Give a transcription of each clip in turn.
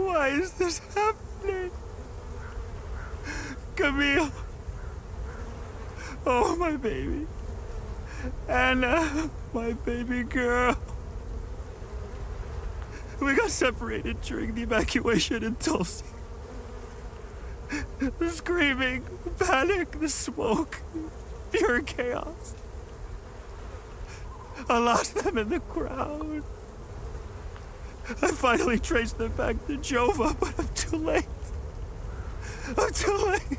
Why is this happening? Camille. Oh, my baby. Anna, my baby girl. We got separated during the evacuation in Tulsi. The screaming, panic, the smoke, pure chaos. I lost them in the crowd. I finally traced them back to Jova, but I'm too late. I'm too late.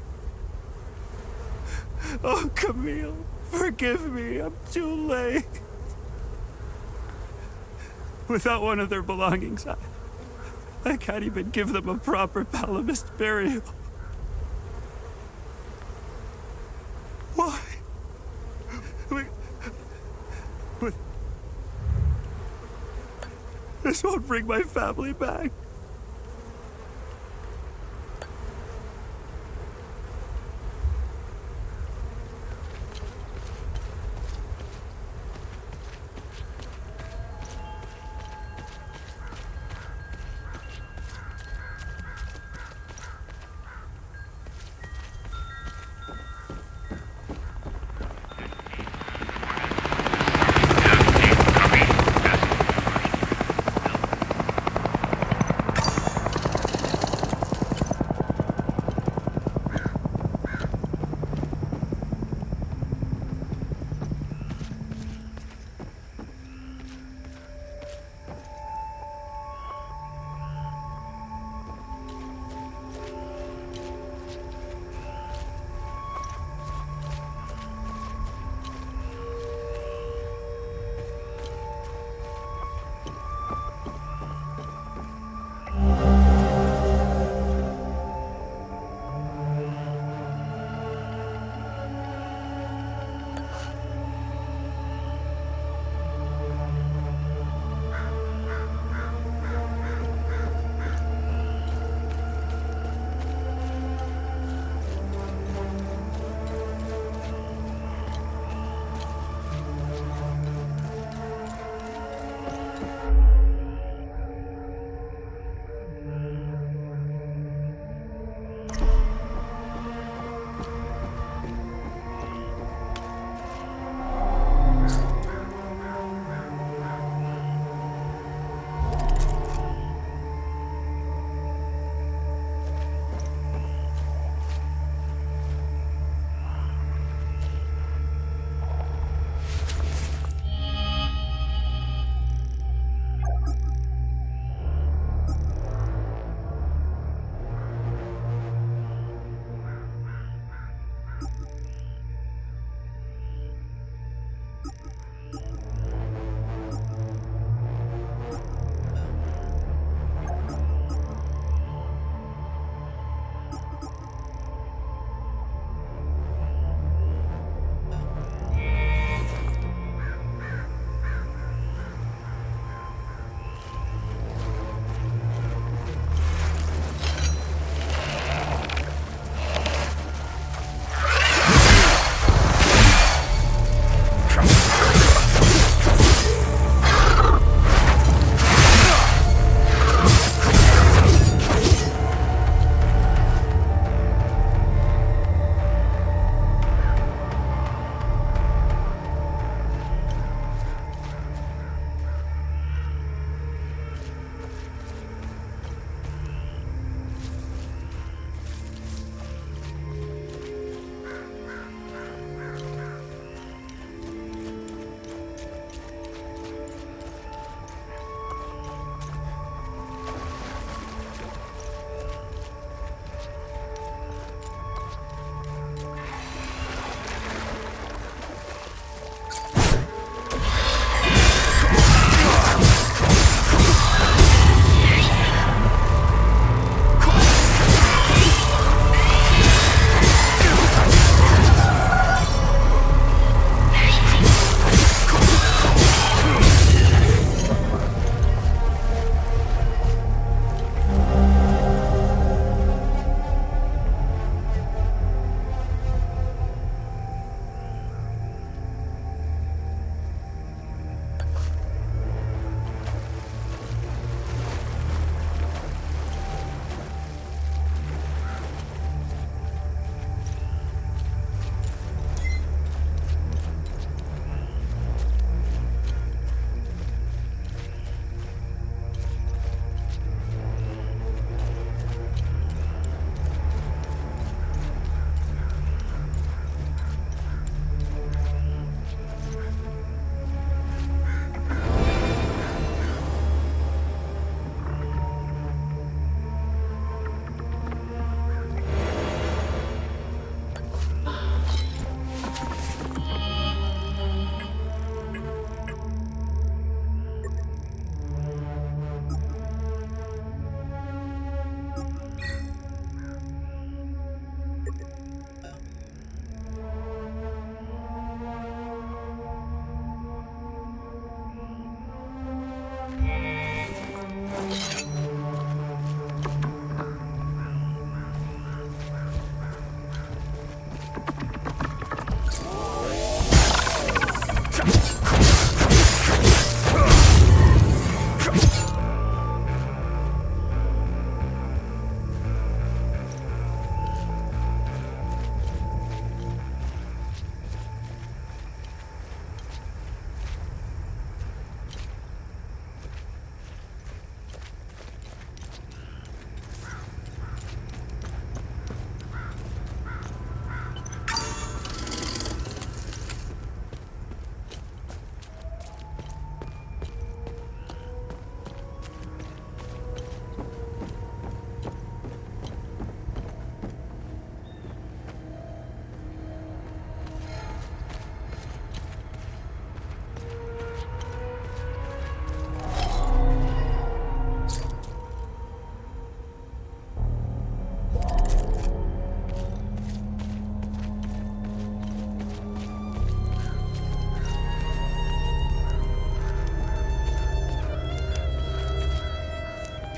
Oh, Camille, forgive me. I'm too late. Without one of their belongings, I can't even give them a proper Palamist burial. Why? But this won't bring my family back.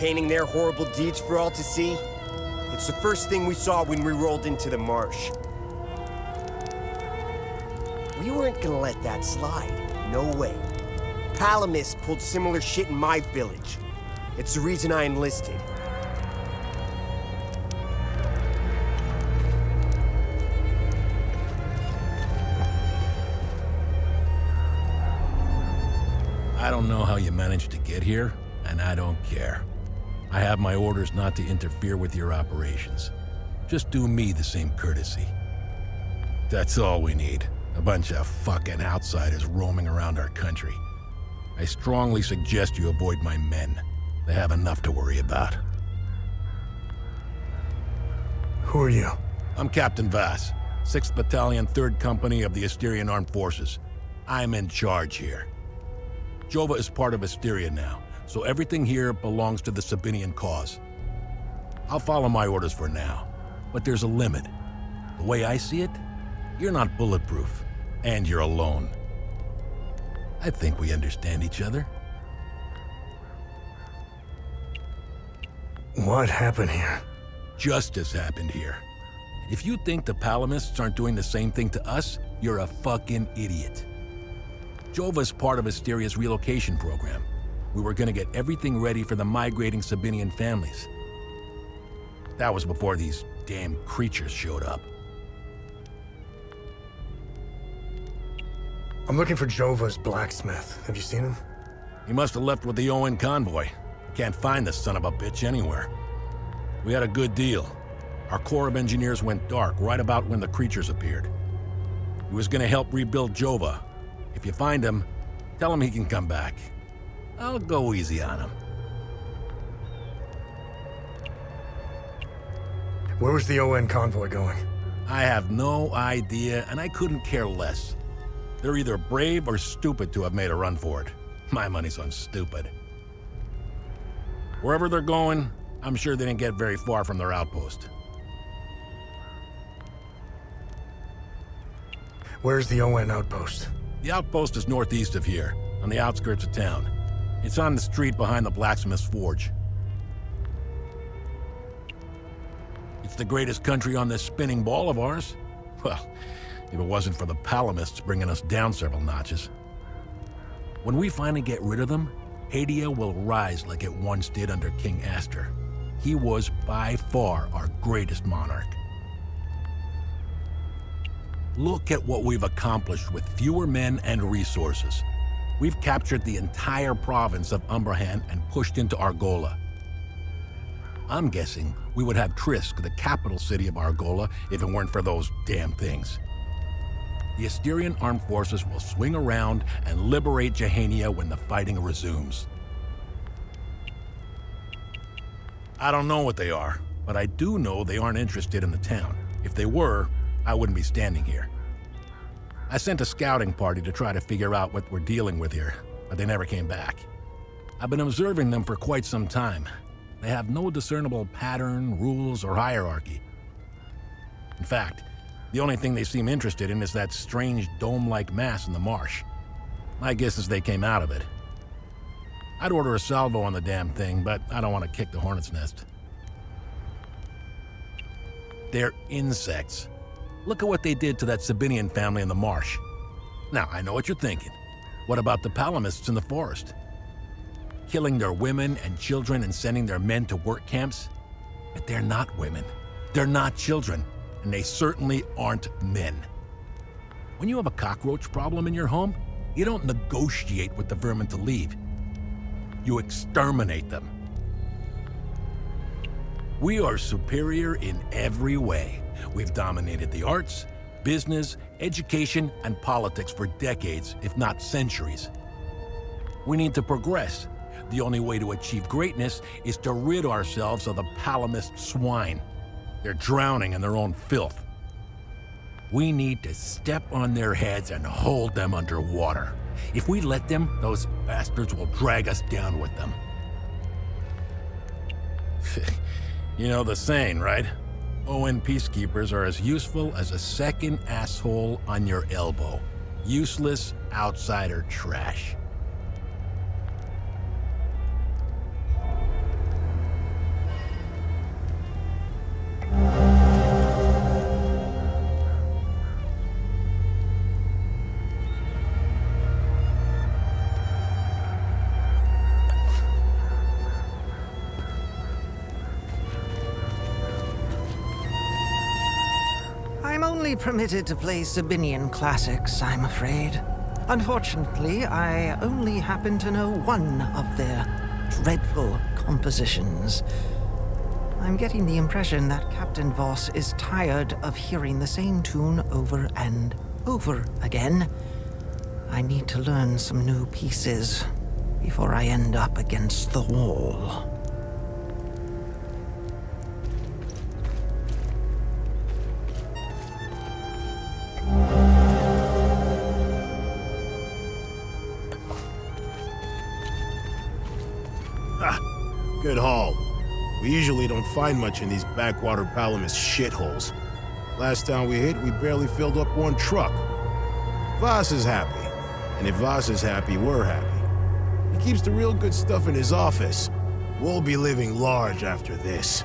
painting their horrible deeds for all to see? It's the first thing we saw when we rolled into the marsh. We weren't gonna let that slide. No way. Palamis pulled similar shit in my village. It's the reason I enlisted. I don't know how you managed to get here, and I don't care. I have my orders not to interfere with your operations. Just do me the same courtesy. That's all we need. A bunch of fucking outsiders roaming around our country. I strongly suggest you avoid my men. They have enough to worry about. Who are you? I'm Captain Vass, 6th Battalion, 3rd Company of the Asterian Armed Forces. I'm in charge here. Jova is part of Asteria now, so everything here belongs to the Sabinian cause. I'll follow my orders for now, but there's a limit. The way I see it, you're not bulletproof, and you're alone. I think we understand each other. What happened here? Justice happened here. If you think the Palamists aren't doing the same thing to us, you're a fucking idiot. Jova's part of Asteria's relocation program. We were gonna get everything ready for the migrating Sabinian families. That was before these damn creatures showed up. I'm looking for Jova's blacksmith. Have you seen him? He must have left with the UN convoy. Can't find this son of a bitch anywhere. We had a good deal. Our Corps of Engineers went dark right about when the creatures appeared. He was gonna help rebuild Jova. If you find him, tell him he can come back. I'll go easy on him. Where was the UN convoy going? I have no idea, and I couldn't care less. They're either brave or stupid to have made a run for it. My money's on stupid. Wherever they're going, I'm sure they didn't get very far from their outpost. Where's the UN outpost? The outpost is northeast of here, on the outskirts of town. It's on the street behind the blacksmith's forge. It's the greatest country on this spinning ball of ours. Well, if it wasn't for the Palamists bringing us down several notches. When we finally get rid of them, Hadia will rise like it once did under King Aster. He was by far our greatest monarch. Look at what we've accomplished with fewer men and resources. We've captured the entire province of Umbrahan and pushed into Argola. I'm guessing we would have Trisk, the capital city of Argola, if it weren't for those damn things. The Asterian armed forces will swing around and liberate Jahania when the fighting resumes. I don't know what they are, but I do know they aren't interested in the town. If they were, I wouldn't be standing here. I sent a scouting party to try to figure out what we're dealing with here, but they never came back. I've been observing them for quite some time. They have no discernible pattern, rules, or hierarchy. In fact, the only thing they seem interested in is that strange dome-like mass in the marsh. My guess is they came out of it. I'd order a salvo on the damn thing, but I don't want to kick the hornet's nest. They're insects. Look at what they did to that Sabinian family in the marsh. Now, I know what you're thinking. What about the Palamists in the forest? Killing their women and children and sending their men to work camps? But they're not women. They're not children. And they certainly aren't men. When you have a cockroach problem in your home, you don't negotiate with the vermin to leave. You exterminate them. We are superior in every way. We've dominated the arts, business, education, and politics for decades, if not centuries. We need to progress. The only way to achieve greatness is to rid ourselves of the Palamist swine. They're drowning in their own filth. We need to step on their heads and hold them underwater. If we let them, those bastards will drag us down with them. You know the saying, right? UN peacekeepers are as useful as a second asshole on your elbow. Useless outsider trash. only permitted to play Sabinian classics, I'm afraid. Unfortunately, I only happen to know one of their dreadful compositions. I'm getting the impression that Captain Voss is tired of hearing the same tune over and over again. I need to learn some new pieces before I end up against the wall. Good haul. We usually don't find much in these backwater Palamis shitholes. Last time we hit, we barely filled up one truck. Voss is happy. And if Voss is happy, we're happy. He keeps the real good stuff in his office. We'll be living large after this.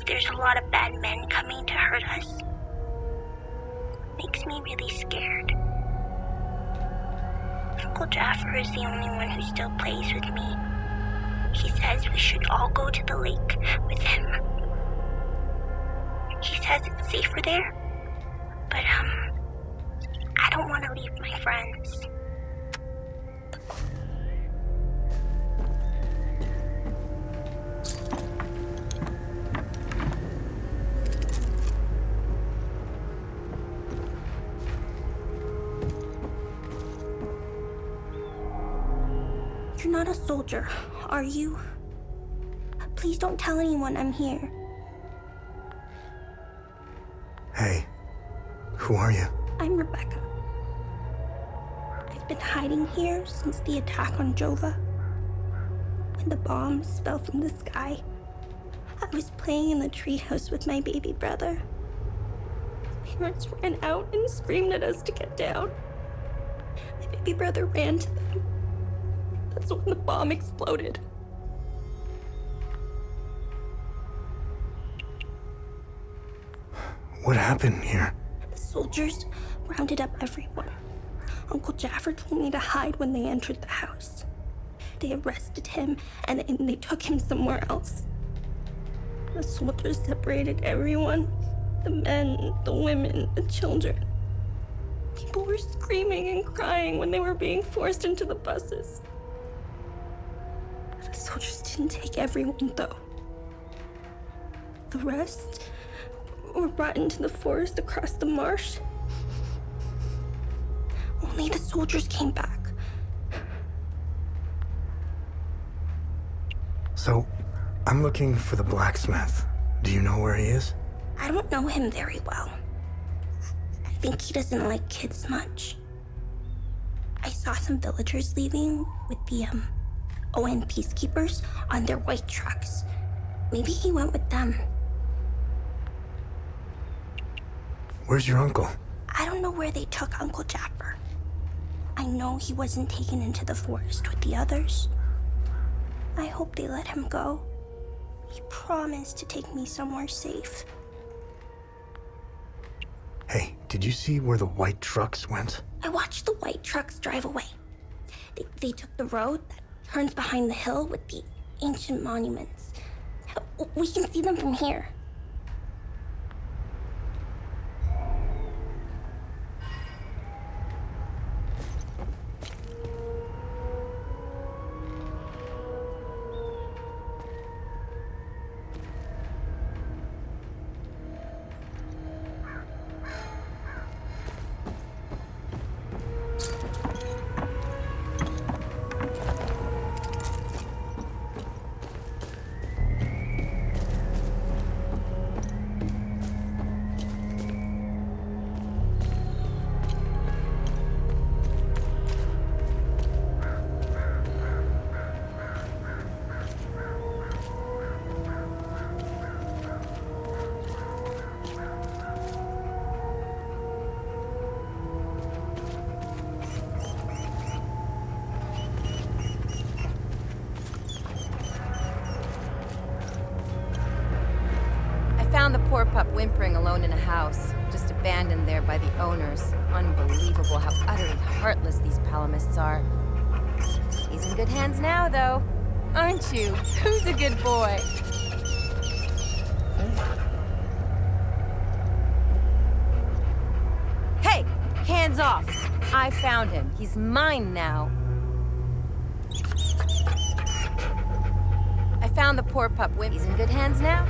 there's a lot of bad men coming to hurt us. Makes me really scared. Uncle Jaffer is the only one who still plays with me. He says we should all go to the lake with him. He says it's safer there, but I don't want to leave my friends. You're not a soldier, are you? Please don't tell anyone I'm here. Hey, who are you? I'm Rebecca. I've been hiding here since the attack on Jova. When the bombs fell from the sky, I was playing in the treehouse with my baby brother. Parents ran out and screamed at us to get down. My baby brother ran to them. That's when the bomb exploded. What happened here? The soldiers rounded up everyone. Uncle Jaffer told me to hide when they entered the house. They arrested him and they took him somewhere else. The soldiers separated everyone. The men, the women, the children. People were screaming and crying when they were being forced into the buses. The soldiers didn't take everyone, though. The rest were brought into the forest across the marsh. Only the soldiers came back. So, I'm looking for the blacksmith. Do you know where he is? I don't know him very well. I think he doesn't like kids much. I saw some villagers leaving with the ON peacekeepers on their white trucks. Maybe he went with them. Where's your uncle? I don't know where they took Uncle Jaffer. I know he wasn't taken into the forest with the others. I hope they let him go. He promised to take me somewhere safe. Hey, did you see where the white trucks went? I watched the white trucks drive away. They took the road that turns behind the hill with the ancient monuments. We can see them from here. Found the poor pup whimpering alone in a house, just abandoned there by the owners. Unbelievable how utterly heartless these Palamists are. He's in good hands now, though. Aren't you? Who's a good boy? Hey! Hands off! I found him. He's mine now. I found the poor pup whimp. He's in good hands now.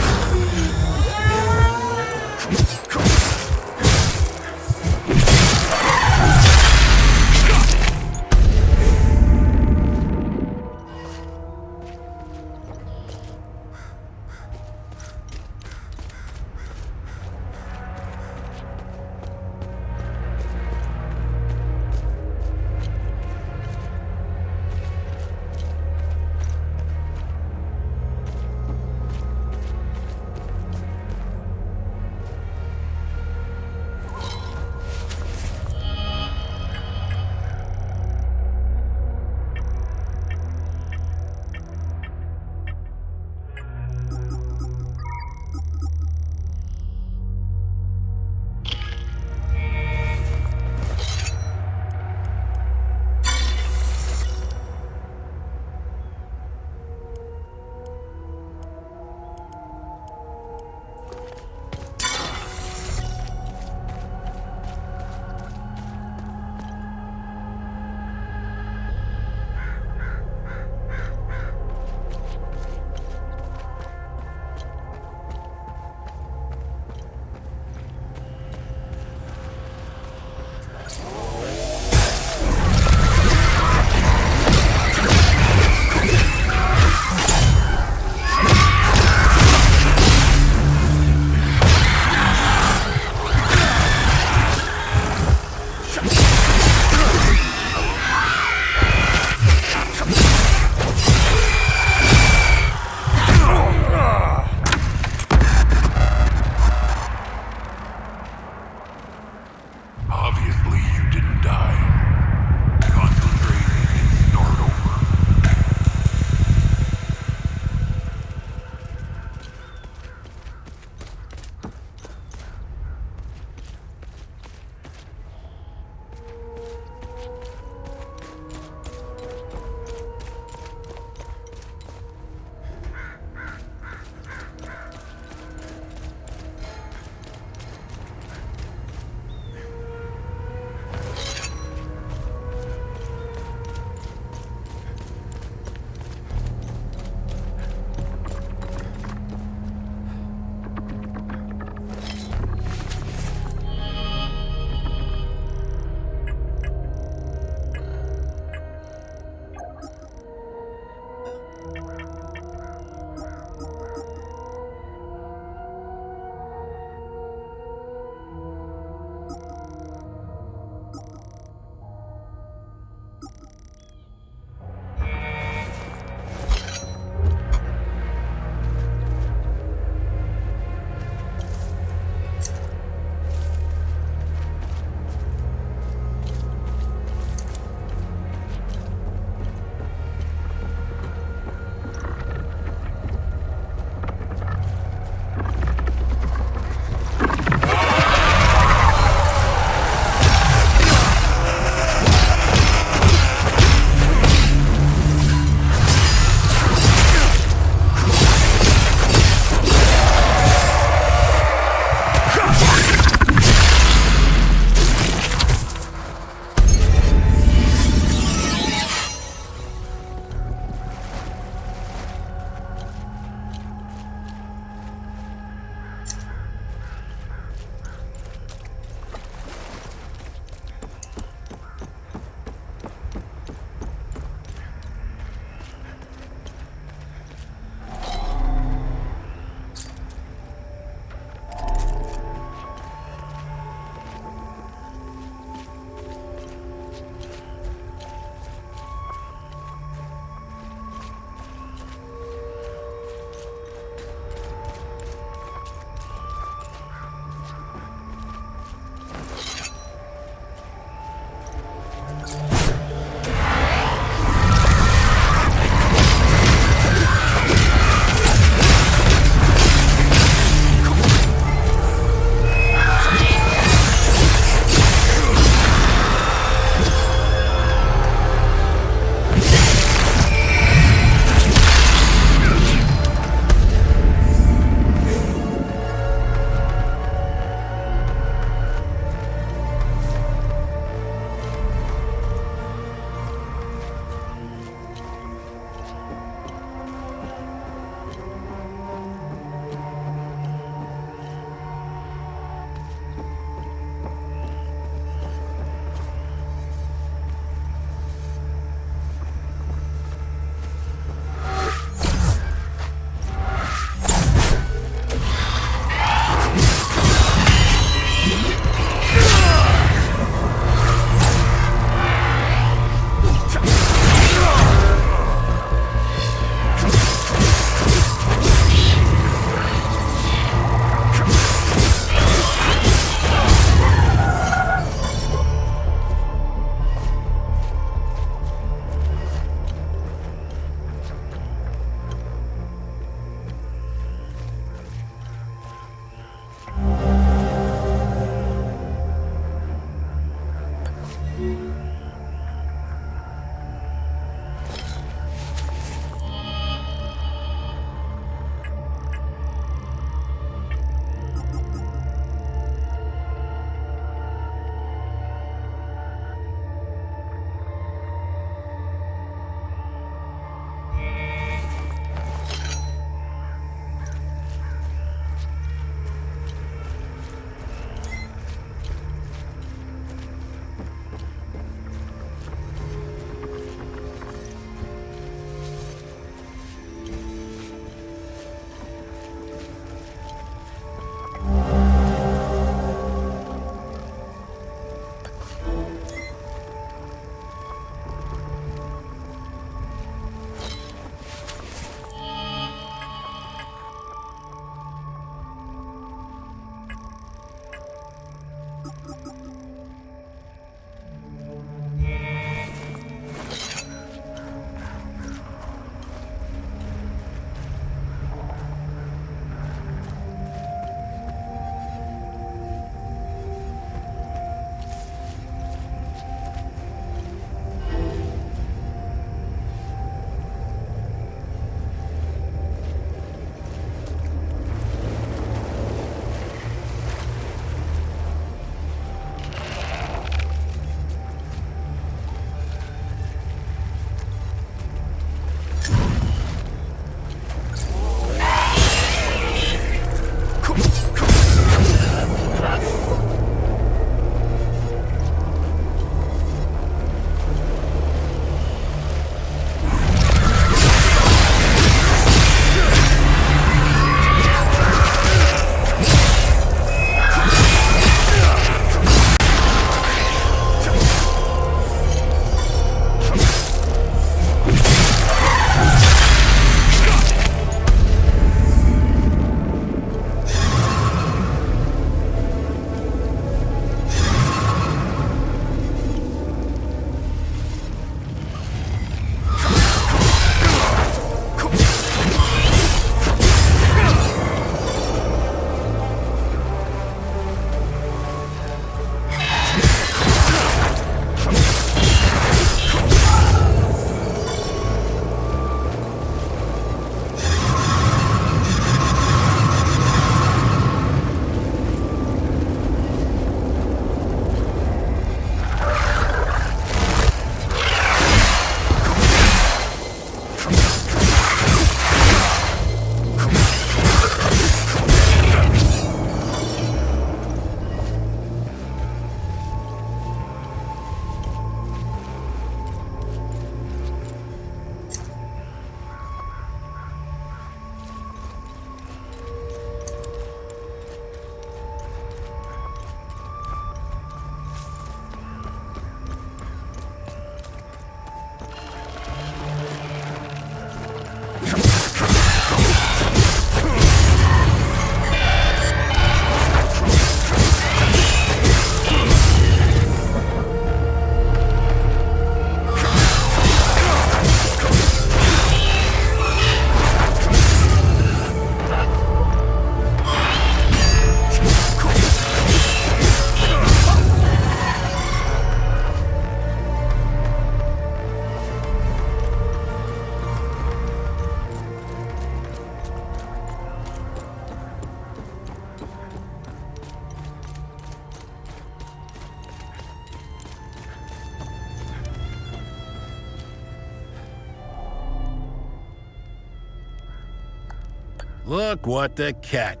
Look what the cat.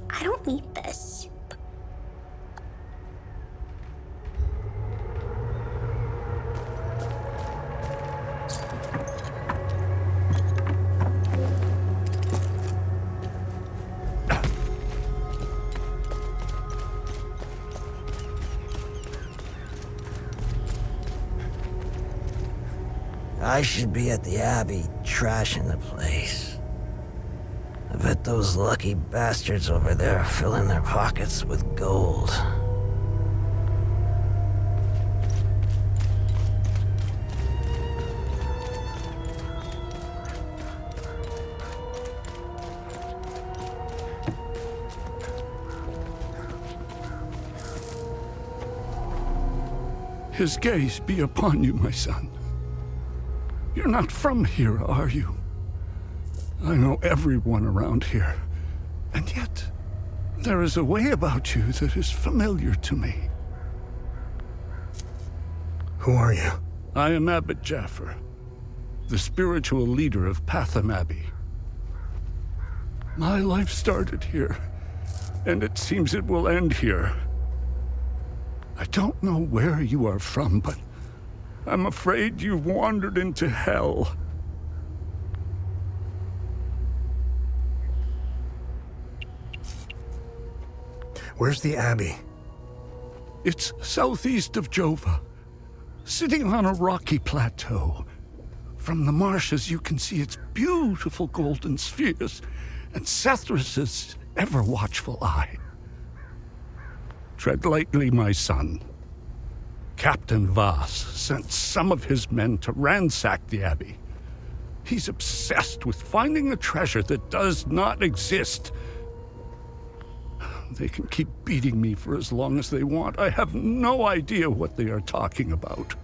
I don't need this. I should be at the Abbey, trashing the place. I bet those lucky bastards over there are filling their pockets with gold. His gaze be upon you, my son. You're not from here, are you? I know everyone around here, and yet there is a way about you that is familiar to me. Who are you? I am Abbot Jaffer, the spiritual leader of Patham Abbey. My life started here, and it seems it will end here. I don't know where you are from, but I'm afraid you've wandered into hell. Where's the Abbey? It's southeast of Jova, sitting on a rocky plateau. From the marshes you can see its beautiful golden spheres and Sethrus's ever-watchful eye. Tread lightly, my son. Captain Voss sent some of his men to ransack the Abbey. He's obsessed with finding a treasure that does not exist. They can keep beating me for as long as they want. I have no idea what they are talking about.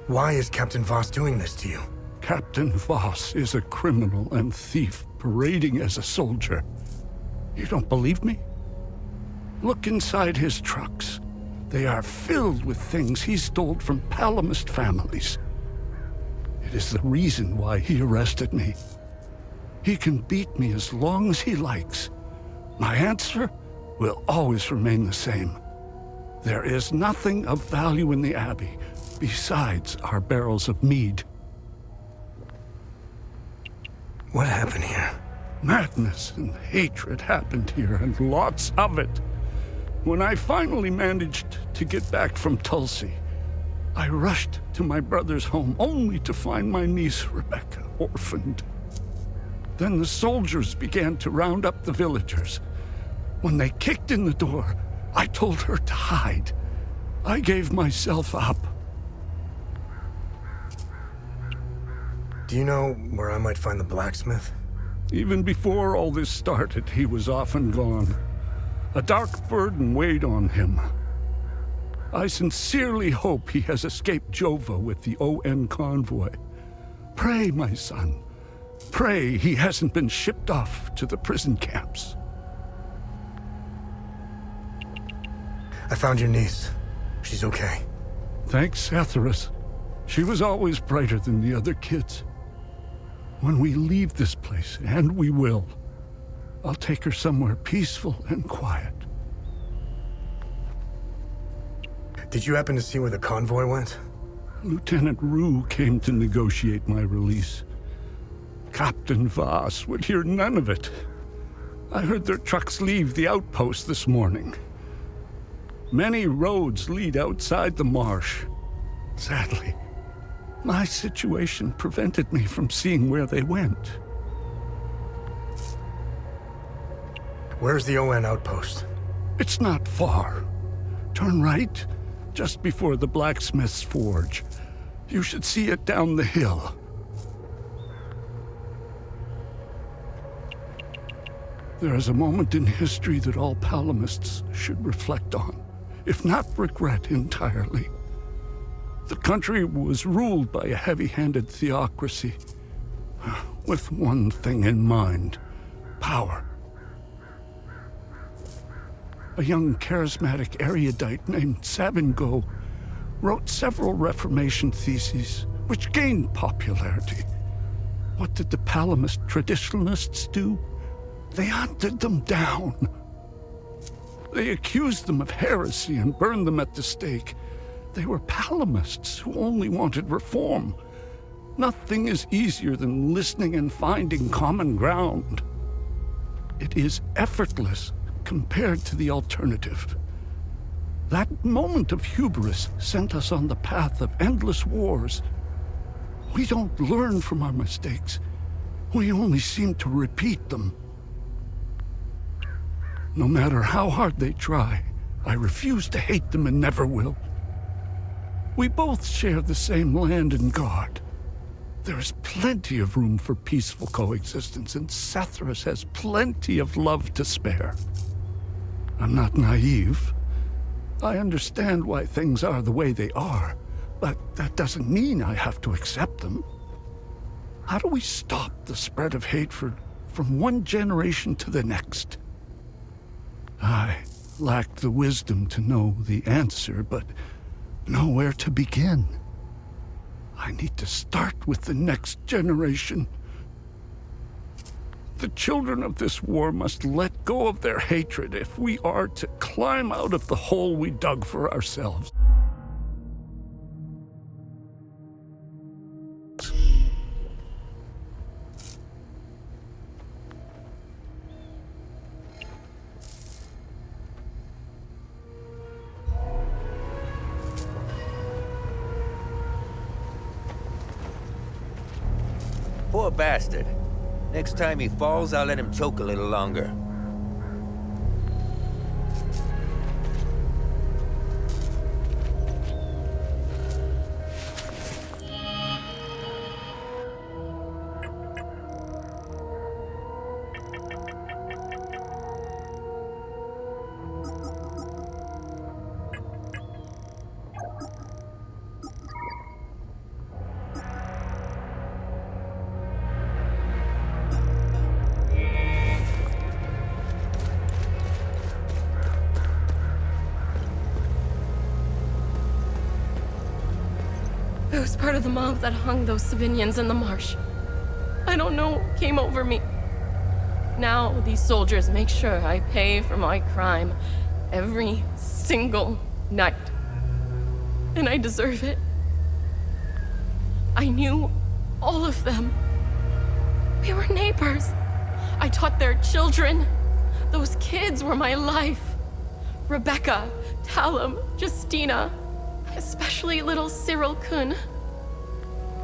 Why is Captain Voss doing this to you? Captain Voss is a criminal and thief parading as a soldier. You don't believe me? Look inside his trucks. They are filled with things he stole from Palamist families. It is the reason why he arrested me. He can beat me as long as he likes. My answer will always remain the same. There is nothing of value in the Abbey besides our barrels of mead. What happened here? Madness and hatred happened here, and lots of it. When I finally managed to get back from Tulsi, I rushed to my brother's home only to find my niece Rebecca orphaned. Then the soldiers began to round up the villagers. When they kicked in the door, I told her to hide. I gave myself up. Do you know where I might find the blacksmith? Even before all this started, he was off and gone. A dark burden weighed on him. I sincerely hope he has escaped Jova with the ON convoy. Pray, my son. Pray he hasn't been shipped off to the prison camps. I found your niece. She's okay. Thanks, Sethrus. She was always brighter than the other kids. When we leave this place, and we will, I'll take her somewhere peaceful and quiet. Did you happen to see where the convoy went? Lieutenant Rue came to negotiate my release. Captain Voss would hear none of it. I heard their trucks leave the outpost this morning. Many roads lead outside the marsh. Sadly, my situation prevented me from seeing where they went. Where's the ON outpost? It's not far. Turn right, just before the blacksmith's forge. You should see it down the hill. There is a moment in history that all Palamists should reflect on, if not regret entirely. The country was ruled by a heavy-handed theocracy, with one thing in mind: power. A young charismatic erudite named Sabingo wrote several Reformation theses, which gained popularity. What did the Palamist traditionalists do? They hunted them down. They accused them of heresy and burned them at the stake. They were Palamists who only wanted reform. Nothing is easier than listening and finding common ground. It is effortless compared to the alternative. That moment of hubris sent us on the path of endless wars. We don't learn from our mistakes. We only seem to repeat them. No matter how hard they try, I refuse to hate them and never will. We both share the same land and God. There is plenty of room for peaceful coexistence, and Sethras has plenty of love to spare. I'm not naive. I understand why things are the way they are, but that doesn't mean I have to accept them. How do we stop the spread of hatred from one generation to the next? I lack the wisdom to know the answer, but know where to begin. I need to start with the next generation. The children of this war must let go of their hatred if we are to climb out of the hole we dug for ourselves. Poor bastard. Next time he falls, I'll let him choke a little longer. I was part of the mob that hung those civilians in the marsh. I don't know what came over me. Now these soldiers make sure I pay for my crime every single night. And I deserve it. I knew all of them. We were neighbors. I taught their children. Those kids were my life. Rebecca, Talum, Justina, especially little Cyril Kun.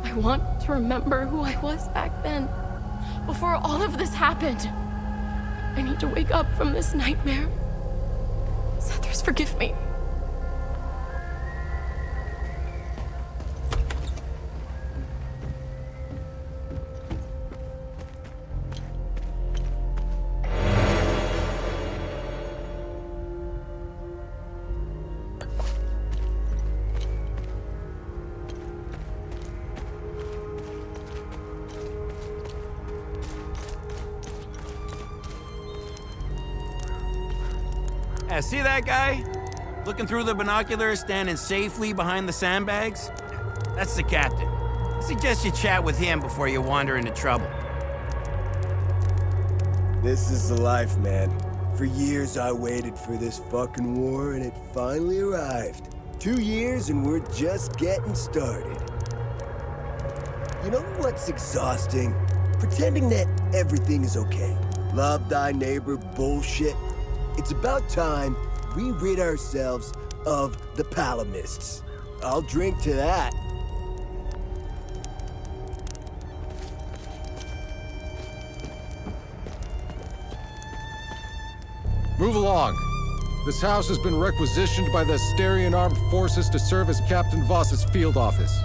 I want to remember who I was back then, before all of this happened. I need to wake up from this nightmare. Sethers, forgive me. See that guy? Looking through the binoculars, standing safely behind the sandbags? That's the captain. I suggest you chat with him before you wander into trouble. This is the life, man. For years I waited for this fucking war, and it finally arrived. 2 years and we're just getting started. You know what's exhausting? Pretending that everything is okay. Love thy neighbor bullshit. It's about time we rid ourselves of the Palamists. I'll drink to that. Move along. This house has been requisitioned by the Asterian Armed Forces to serve as Captain Voss's field office.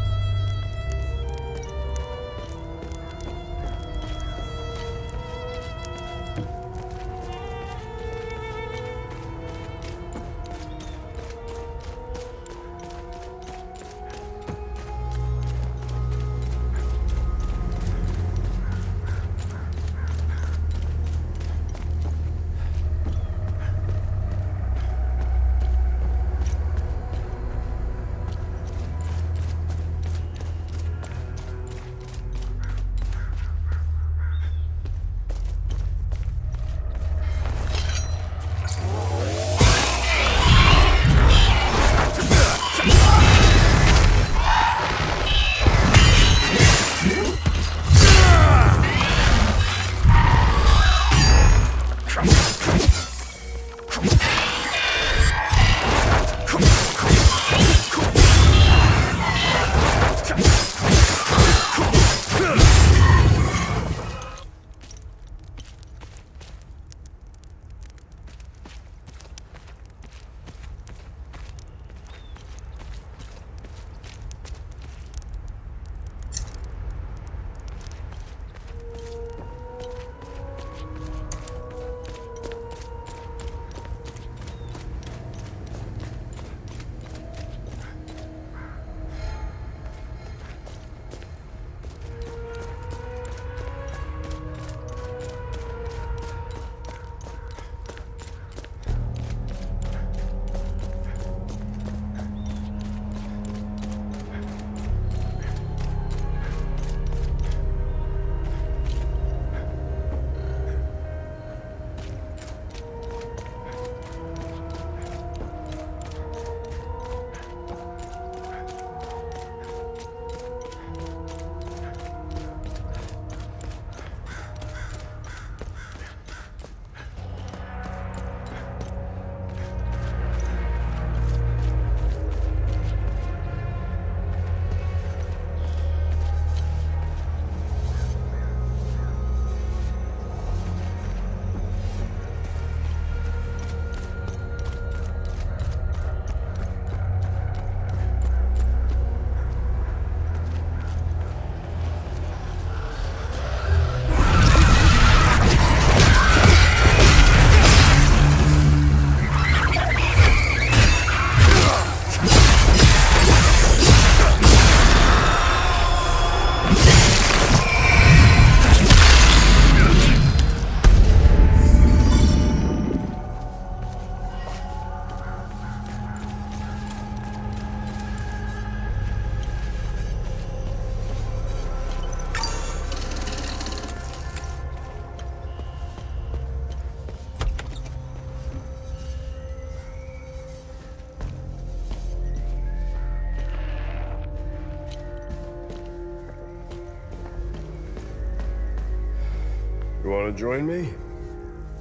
You want to join me?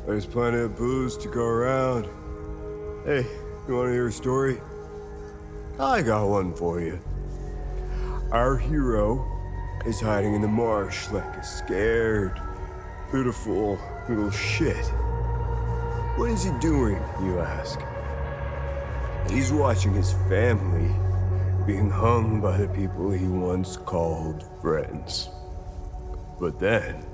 There's plenty of booze to go around. Hey, you want to hear a story? I got one for you. Our hero is hiding in the marsh like a scared, pitiful little shit. What is he doing, you ask? He's watching his family being hung by the people he once called friends. But then,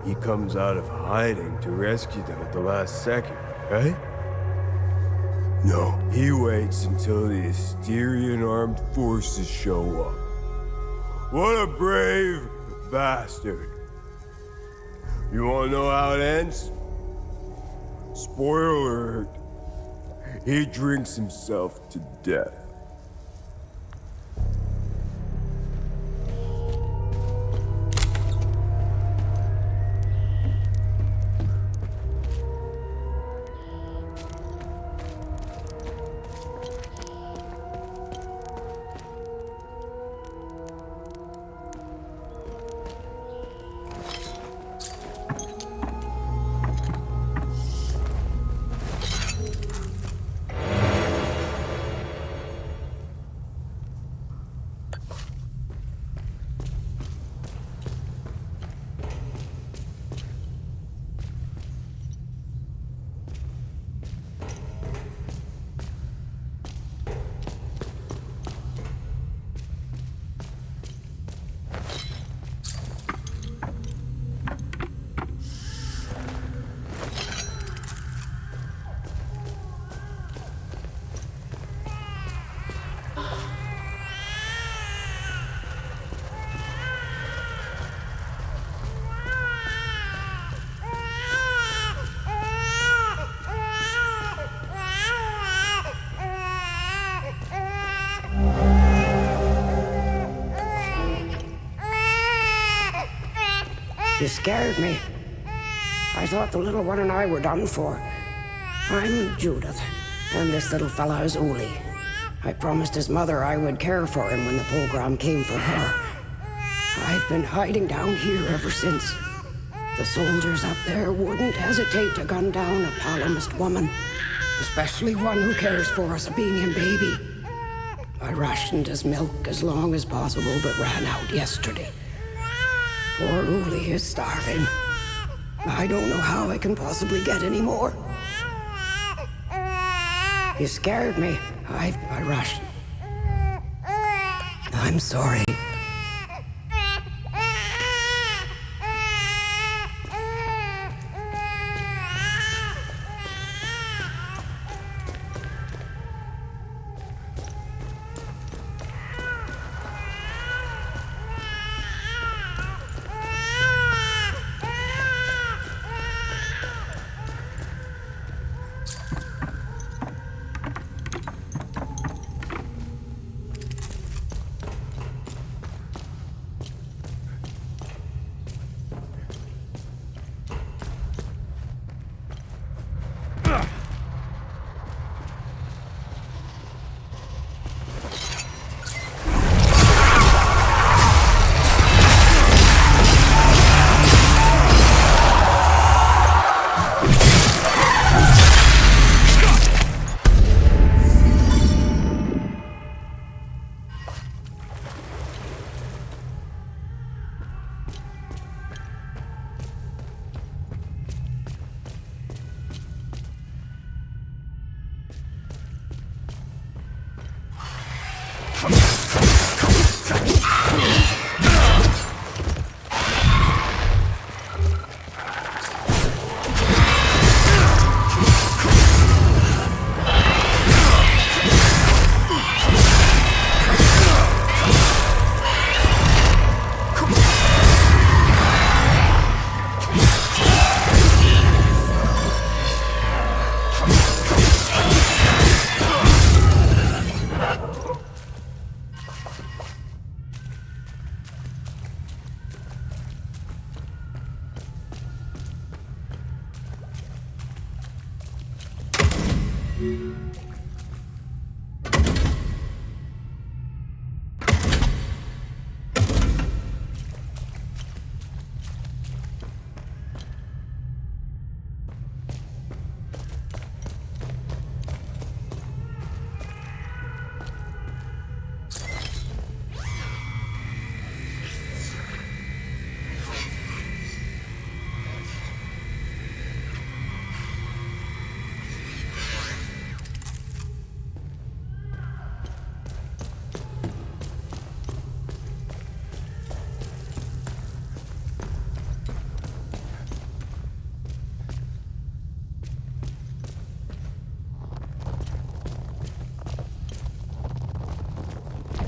he comes out of hiding to rescue them at the last second, right? No, he waits until the Asterian armed forces show up. What a brave bastard. You wanna know how it ends? Spoiler alert. He drinks himself to death. You scared me. I thought the little one and I were done for. I'm Judith, and this little fella is Uli. I promised his mother I would care for him when the program came for her. I've been hiding down here ever since. The soldiers up there wouldn't hesitate to gun down a Palamist woman, especially one who cares for us, a being baby. I rationed his milk as long as possible, but ran out yesterday. Poor Uli is starving. I don't know how I can possibly get any more. You scared me. I rushed. I'm sorry.